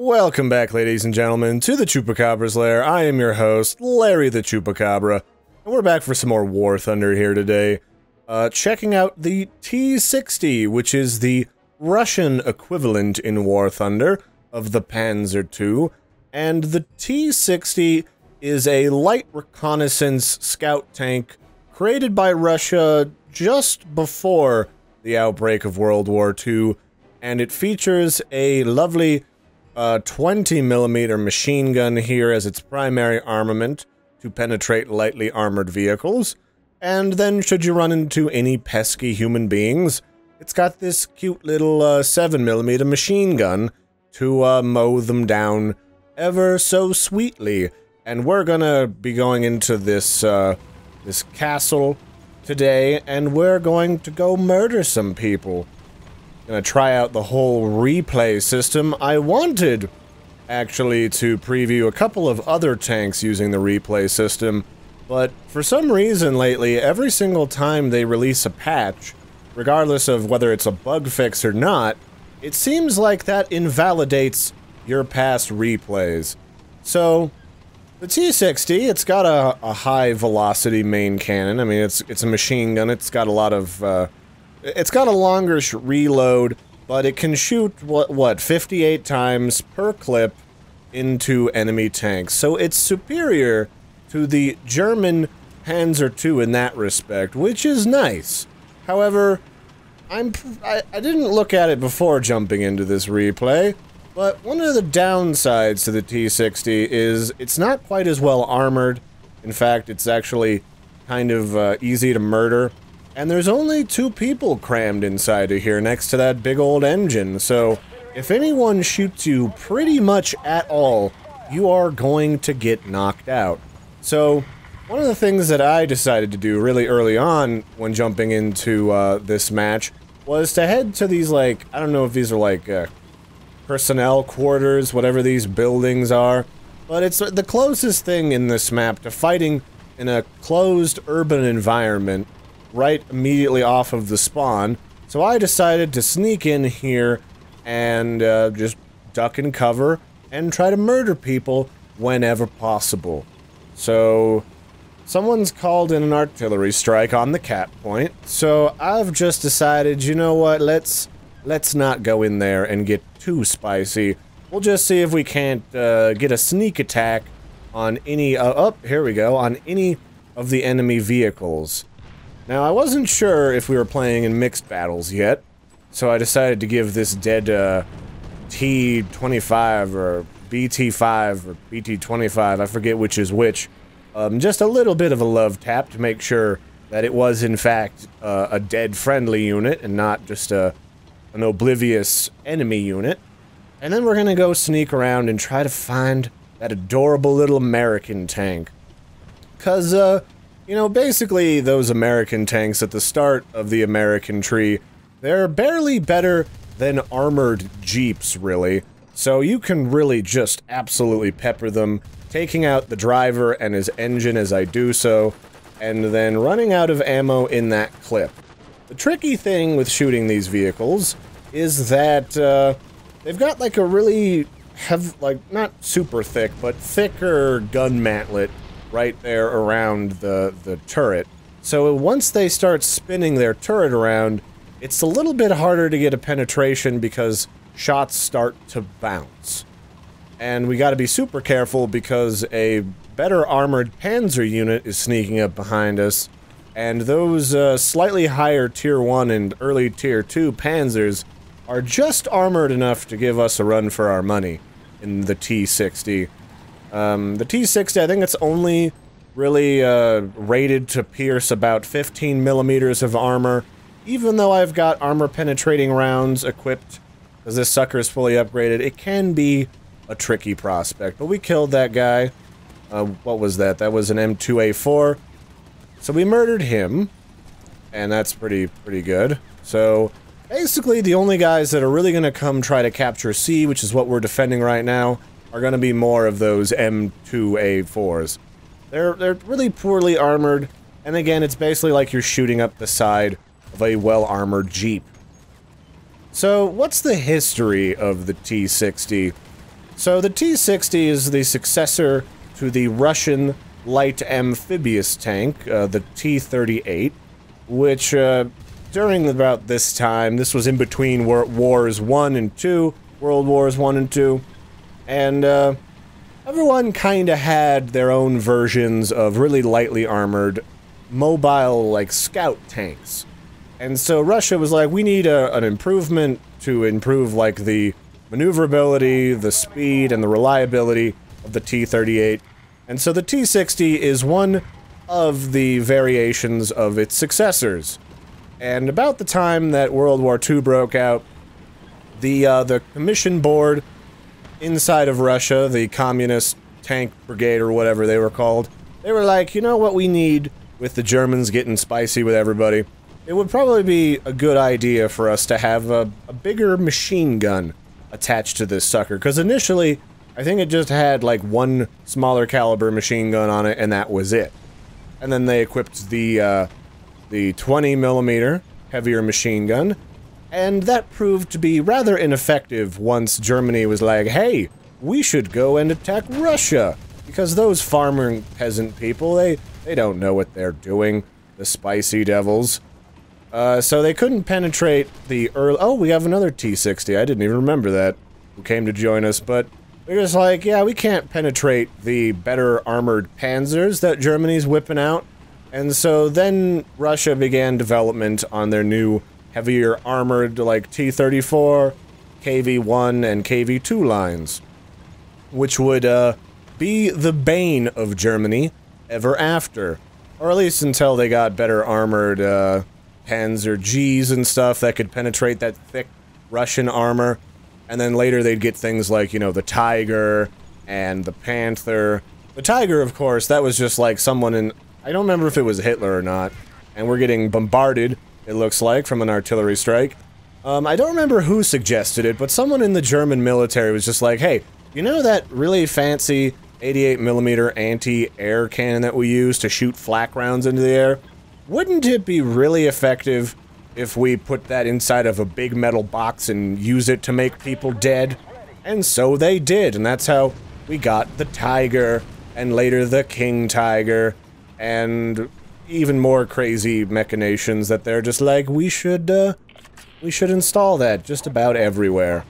Welcome back, ladies and gentlemen, to the Chupacabra's Lair. I am your host, Larry the Chupacabra, and we're back for some more War Thunder here today. Checking out the T-60, which is the Russian equivalent in War Thunder of the Panzer II, and the T-60 is a light reconnaissance scout tank created by Russia just before the outbreak of World War II, and it features a lovely 20mm machine gun here as its primary armament to penetrate lightly armored vehicles. And then, should you run into any pesky human beings, it's got this cute little 7mm machine gun to mow them down ever so sweetly. And we're gonna be going into this this castle today, and we're going to go murder some people. Gonna try out the whole replay system. I wanted, actually, to preview a couple of other tanks using the replay system, but for some reason lately, every single time they release a patch, regardless of whether it's a bug fix or not, it seems like that invalidates your past replays. So, the T-60, it's got a high velocity main cannon. I mean, it's a machine gun. It's got a lot of, it's got a longer reload, but it can shoot, what, 58 times per clip into enemy tanks. So it's superior to the German Panzer II in that respect, which is nice. However, I didn't look at it before jumping into this replay, but one of the downsides to the T-60 is it's not quite as well armored. In fact, it's actually kind of easy to murder. And there's only 2 people crammed inside of here next to that big old engine, so if anyone shoots you pretty much at all, you are going to get knocked out. So, one of the things that I decided to do really early on when jumping into this match was to head to these, like, I don't know if these are like personnel quarters, whatever these buildings are, but it's the closest thing in this map to fighting in a closed urban environment right immediately off of the spawn. So I decided to sneak in here and just duck and cover and try to murder people whenever possible. So someone's called in an artillery strike on the cap point, so I've just decided, you know what, let's not go in there and get too spicy. We'll just see if we can't get a sneak attack on any here we go, on any of the enemy vehicles. Now, I wasn't sure if we were playing in mixed battles yet, so I decided to give this dead T-25 or BT-5 or BT-25, I forget which is which, just a little bit of a love tap to make sure that it was, in fact, a dead friendly unit and not just an oblivious enemy unit. And then we're gonna go sneak around and try to find that adorable little American tank. 'Cause, you know, basically, those American tanks at the start of the American tree, they're barely better than armored jeeps, really. So you can really just absolutely pepper them, taking out the driver and his engine as I do so, and then running out of ammo in that clip. The tricky thing with shooting these vehicles is that they've got like a really not super thick, but thicker gun mantlet right there around the turret. So once they start spinning their turret around, it's a little bit harder to get a penetration because shots start to bounce. And we gotta be super careful because a better armored Panzer unit is sneaking up behind us, and those slightly higher Tier 1 and early Tier 2 Panzers are just armored enough to give us a run for our money in the T-60. The T-60, I think it's only really rated to pierce about 15mm of armor, even though I've got armor-penetrating rounds equipped, because this sucker is fully upgraded. It can be a tricky prospect, but we killed that guy. What was that? That was an M2A4. So we murdered him, and that's pretty good. So, basically, the only guys that are really gonna come try to capture C, which is what we're defending right now, are gonna be more of those M2A4s. They're really poorly armored, and again, it's basically like you're shooting up the side of a well-armored Jeep. So, what's the history of the T-60? So the T-60 is the successor to the Russian light amphibious tank, the T-38, which during about this time, this was in between Wars 1 and 2, World Wars 1 and 2, and everyone kind of had their own versions of really lightly armored, mobile, like, scout tanks. And so Russia was like, we need an improvement to improve, like, the maneuverability, the speed, and the reliability of the T-38. And so the T-60 is one of the variations of its successors. And about the time that World War II broke out, the commission board inside of Russia, the Communist Tank Brigade or whatever they were called, they were like, you know what we need with the Germans getting spicy with everybody? It would probably be a good idea for us to have a bigger machine gun attached to this sucker, because initially, I think it just had like one smaller caliber machine gun on it, and that was it. And then they equipped the 20mm heavier machine gun, and that proved to be rather ineffective once Germany was like, hey, we should go and attack Russia, because those farmer peasant people, they don't know what they're doing, the spicy devils. So they couldn't penetrate the early— oh, we have another T-60, I didn't even remember that, who came to join us, but they're just like, yeah, we can't penetrate the better armored panzers that Germany's whipping out. And so then Russia began development on their new heavier armored, like, T-34, KV-1, and KV-2 lines, which would be the bane of Germany ever after, or at least until they got better armored Panzer Gs and stuff that could penetrate that thick Russian armor. And then later they'd get things like, you know, the Tiger and the Panther. The Tiger, of course, that was just like someone in— I don't remember if it was Hitler or not. And we're getting bombarded, it looks like, from an artillery strike. I don't remember who suggested it, but someone in the German military was just like, hey, you know that really fancy 88mm anti-air cannon that we use to shoot flak rounds into the air? Wouldn't it be really effective if we put that inside of a big metal box and use it to make people dead? And so they did, and that's how we got the Tiger, and later the King Tiger, and even more crazy machinations that they're just like, we should install that just about everywhere.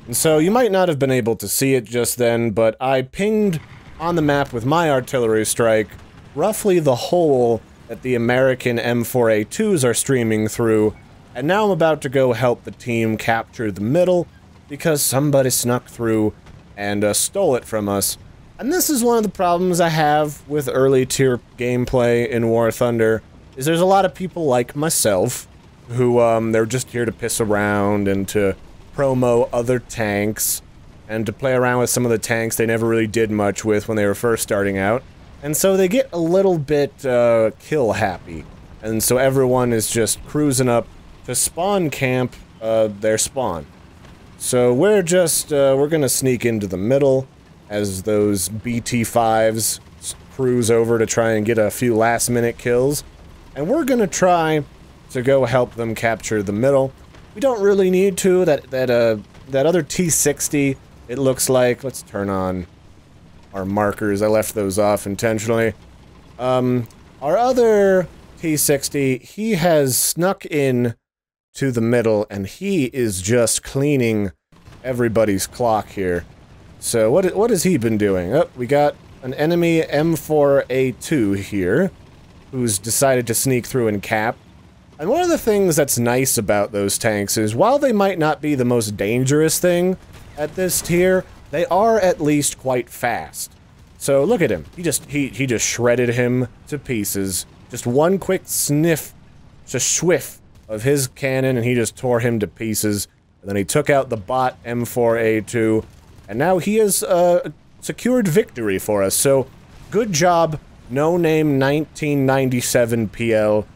And so you might not have been able to see it just then, but I pinged on the map with my artillery strike roughly the hole that the American M4A2s are streaming through, and now I'm about to go help the team capture the middle, because somebody snuck through and stole it from us. And this is one of the problems I have with early tier gameplay in War Thunder, is there's a lot of people like myself, who, they're just here to piss around and to promo other tanks, and to play around with some of the tanks they never really did much with when they were first starting out. And so they get a little bit, kill happy. And so everyone is just cruising up to spawn camp, their spawn. So we're just, we're gonna sneak into the middle as those BT-5s cruise over to try and get a few last-minute kills. And we're gonna try to go help them capture the middle. We don't really need to. That other T-60, it looks like— let's turn on our markers. I left those off intentionally. Our other T-60, he has snuck in to the middle, and he is just cleaning everybody's clock here. So what has he been doing? Oh, we got an enemy M4A2 here, who's decided to sneak through and cap. And one of the things that's nice about those tanks is, while they might not be the most dangerous thing at this tier, they are at least quite fast. So look at him. He just shredded him to pieces. Just one quick sniff, just swiff of his cannon, and he just tore him to pieces. And then he took out the bot M4A2, and now he has secured victory for us. So good job, No Name 1997 PL.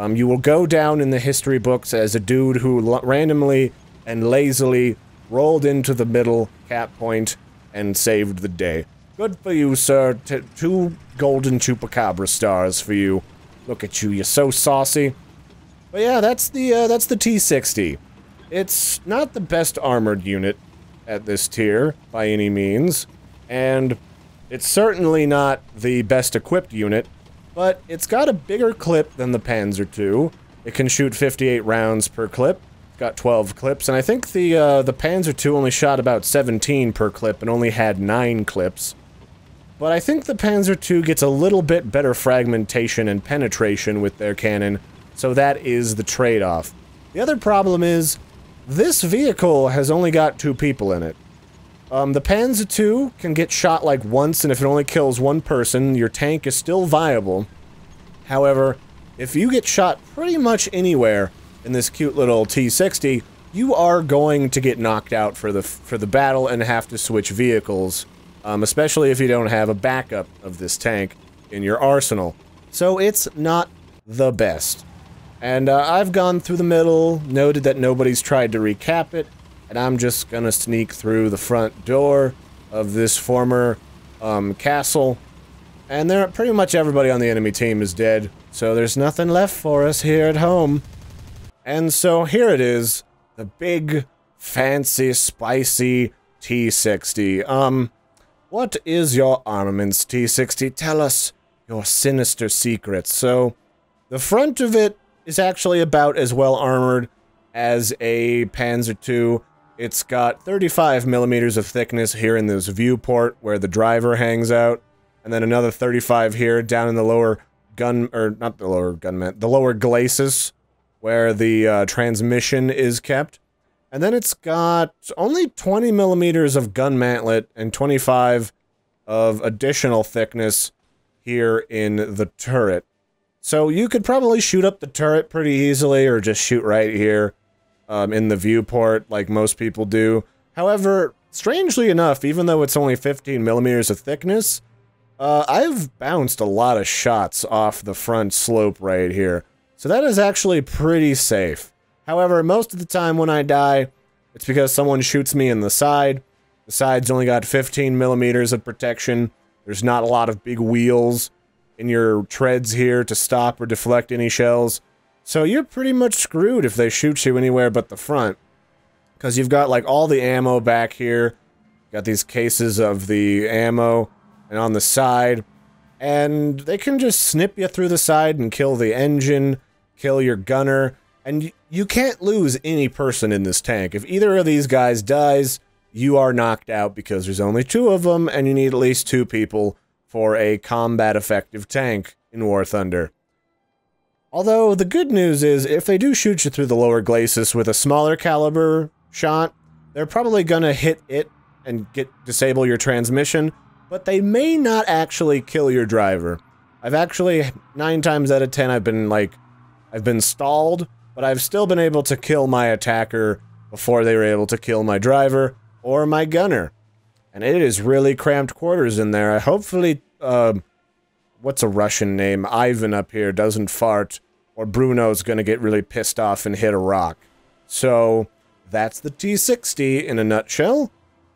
You will go down in the history books as a dude who randomly and lazily rolled into the middle cap point and saved the day. Good for you, sir. 2 golden Chupacabra stars for you. Look at you, you're so saucy. But yeah, that's the T-60. It's not the best armored unit. at this tier by any means, and it's certainly not the best equipped unit, but it's got a bigger clip than the Panzer II. It can shoot 58 rounds per clip. It's got 12 clips, and I think the Panzer II only shot about 17 per clip and only had 9 clips. But I think the Panzer II gets a little bit better fragmentation and penetration with their cannon, so that is the trade-off. The other problem is, this vehicle has only got 2 people in it. The Panzer II can get shot like once, and if it only kills 1 person, your tank is still viable. However, if you get shot pretty much anywhere in this cute little T-60, you are going to get knocked out for the battle and have to switch vehicles, especially if you don't have a backup of this tank in your arsenal. So it's not the best. And I've gone through the middle, noted that nobody's tried to recap it, and I'm just gonna sneak through the front door of this former castle, and pretty much everybody on the enemy team is dead, so there's nothing left for us here at home. And so here it is, the big, fancy, spicy T-60. What is your armaments, T-60? Tell us your sinister secrets. So, the front of it is actually about as well armored as a Panzer II. It's got 35 millimeters of thickness here in this viewport where the driver hangs out, and then another 35 here down in the lower the lower glacis where the transmission is kept. And then it's got only 20 millimeters of gun mantlet and 25 of additional thickness here in the turret. So you could probably shoot up the turret pretty easily, or just shoot right here in the viewport like most people do. However, strangely enough, even though it's only 15 millimeters of thickness, I've bounced a lot of shots off the front slope right here. So that is actually pretty safe. However, most of the time when I die, it's because someone shoots me in the side. The side's only got 15 millimeters of protection. There's not a lot of big wheels in your treads here to stop or deflect any shells. So you're pretty much screwed if they shoot you anywhere but the front. Because you've got like all the ammo back here. Got these cases of the ammo and on the side. And they can just snip you through the side and kill the engine, kill your gunner. And you can't lose any person in this tank. If either of these guys dies, you are knocked out because there's only 2 of them and you need at least 2 people for a combat-effective tank in War Thunder. Although, the good news is, if they do shoot you through the lower glacis with a smaller caliber shot, they're probably gonna hit it and disable your transmission, but they may not actually kill your driver. I've actually, 9 times out of 10, I've been stalled, but I've still been able to kill my attacker before they were able to kill my driver or my gunner. And it is really cramped quarters in there. Hopefully, what's a Russian name? Ivan up here doesn't fart, or Bruno's gonna get really pissed off and hit a rock. So, that's the T-60 in a nutshell.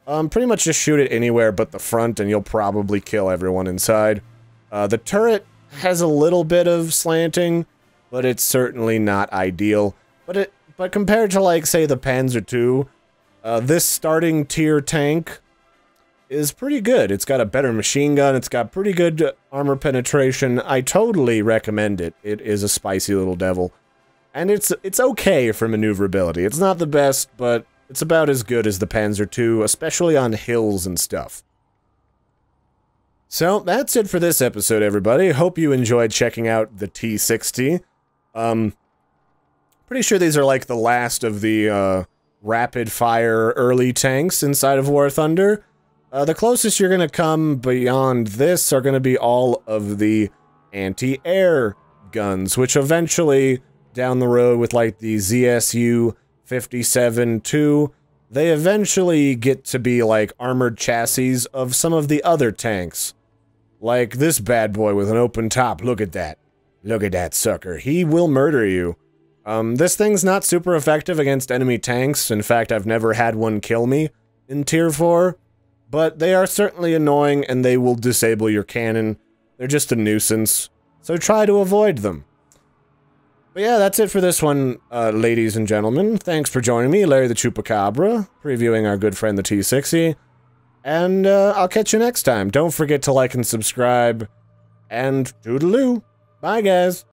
Pretty much just shoot it anywhere but the front and you'll probably kill everyone inside. The turret has a little bit of slanting, but it's certainly not ideal. But compared to, like, say, the Panzer II, this starting tier tank is pretty good. It's got a better machine gun, it's got pretty good armor penetration. I totally recommend it. It is a spicy little devil. And it's okay for maneuverability. It's not the best, but it's about as good as the Panzer II, especially on hills and stuff. So, that's it for this episode, everybody. Hope you enjoyed checking out the T-60. Pretty sure these are like the last of the rapid-fire early tanks inside of War Thunder. The closest you're gonna come beyond this are gonna be all of the anti-air guns, which eventually, down the road with like the ZSU 57-2, they eventually get to be like armored chassis of some of the other tanks. Like this bad boy with an open top, look at that. Look at that sucker, he will murder you. This thing's not super effective against enemy tanks. In fact, I've never had one kill me in Tier 4. But they are certainly annoying, and they will disable your cannon. They're just a nuisance, so try to avoid them. But yeah, that's it for this one, ladies and gentlemen. Thanks for joining me, Larry the Chupacabra, previewing our good friend the T-60. And I'll catch you next time. Don't forget to like and subscribe. And toodaloo. Bye, guys.